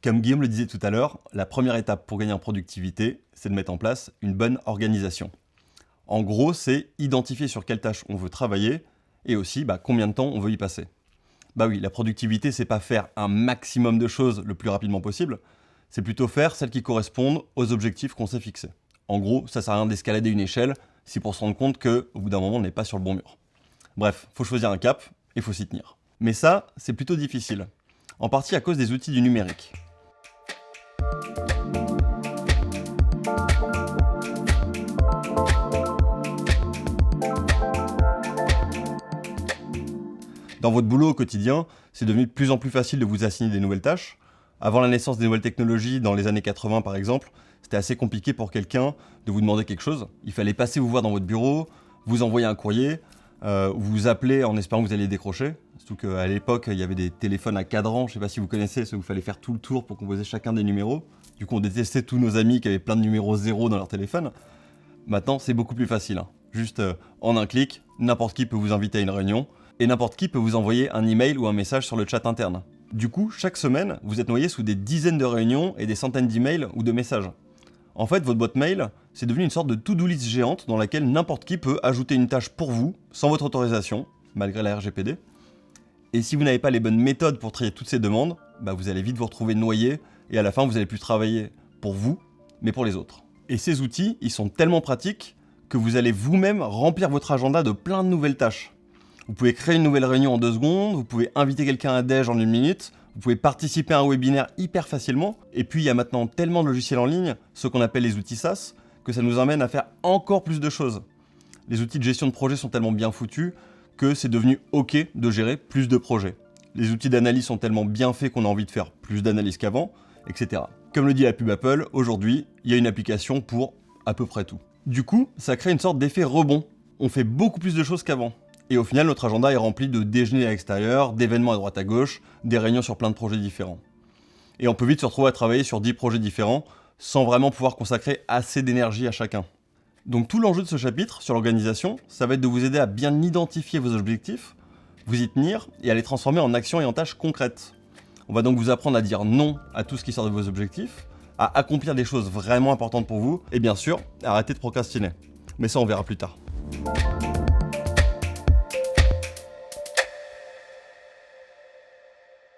Comme Guillaume le disait tout à l'heure, la première étape pour gagner en productivité, c'est de mettre en place une bonne organisation. En gros, c'est identifier sur quelle tâche on veut travailler et aussi combien de temps on veut y passer. Bah oui, la productivité, c'est pas faire un maximum de choses le plus rapidement possible, c'est plutôt faire celles qui correspondent aux objectifs qu'on s'est fixés. En gros, ça sert à rien d'escalader une échelle, c'est pour se rendre compte qu'au bout d'un moment, on n'est pas sur le bon mur. Bref, faut choisir un cap et faut s'y tenir. Mais ça, c'est plutôt difficile, en partie à cause des outils du numérique. Dans votre boulot au quotidien, c'est devenu de plus en plus facile de vous assigner des nouvelles tâches. Avant la naissance des nouvelles technologies, dans les années 80 par exemple, c'était assez compliqué pour quelqu'un de vous demander quelque chose. Il fallait passer vous voir dans votre bureau, vous envoyer un courrier, vous appeler en espérant que vous alliez décrocher. Surtout qu'à l'époque, il y avait des téléphones à cadran, je ne sais pas si vous connaissez, ceux où il fallait faire tout le tour pour composer chacun des numéros. Du coup, on détestait tous nos amis qui avaient plein de numéros 0 dans leur téléphone. Maintenant, c'est beaucoup plus facile. Juste en un clic, n'importe qui peut vous inviter à une réunion et n'importe qui peut vous envoyer un email ou un message sur le chat interne. Du coup, chaque semaine, vous êtes noyé sous des dizaines de réunions et des centaines d'emails ou de messages. En fait, votre boîte mail, c'est devenu une sorte de to-do list géante dans laquelle n'importe qui peut ajouter une tâche pour vous, sans votre autorisation, malgré la RGPD. Et si vous n'avez pas les bonnes méthodes pour trier toutes ces demandes, vous allez vite vous retrouver noyé et à la fin, vous n'allez plus travailler pour vous, mais pour les autres. Et ces outils, ils sont tellement pratiques que vous allez vous-même remplir votre agenda de plein de nouvelles tâches. Vous pouvez créer une nouvelle réunion en 2 secondes, vous pouvez inviter quelqu'un à déj en 1 minute, vous pouvez participer à un webinaire hyper facilement. Et puis il y a maintenant tellement de logiciels en ligne, ceux qu'on appelle les outils SaaS, que ça nous emmène à faire encore plus de choses. Les outils de gestion de projet sont tellement bien foutus que c'est devenu OK de gérer plus de projets. Les outils d'analyse sont tellement bien faits qu'on a envie de faire plus d'analyse qu'avant, etc. Comme le dit la pub Apple, aujourd'hui, il y a une application pour à peu près tout. Du coup, ça crée une sorte d'effet rebond. On fait beaucoup plus de choses qu'avant. Et au final, notre agenda est rempli de déjeuners à l'extérieur, d'événements à droite à gauche, des réunions sur plein de projets différents. Et on peut vite se retrouver à travailler sur 10 projets différents, sans vraiment pouvoir consacrer assez d'énergie à chacun. Donc tout l'enjeu de ce chapitre sur l'organisation, ça va être de vous aider à bien identifier vos objectifs, vous y tenir et à les transformer en actions et en tâches concrètes. On va donc vous apprendre à dire non à tout ce qui sort de vos objectifs, à accomplir des choses vraiment importantes pour vous, et bien sûr, à arrêter de procrastiner. Mais ça, on verra plus tard.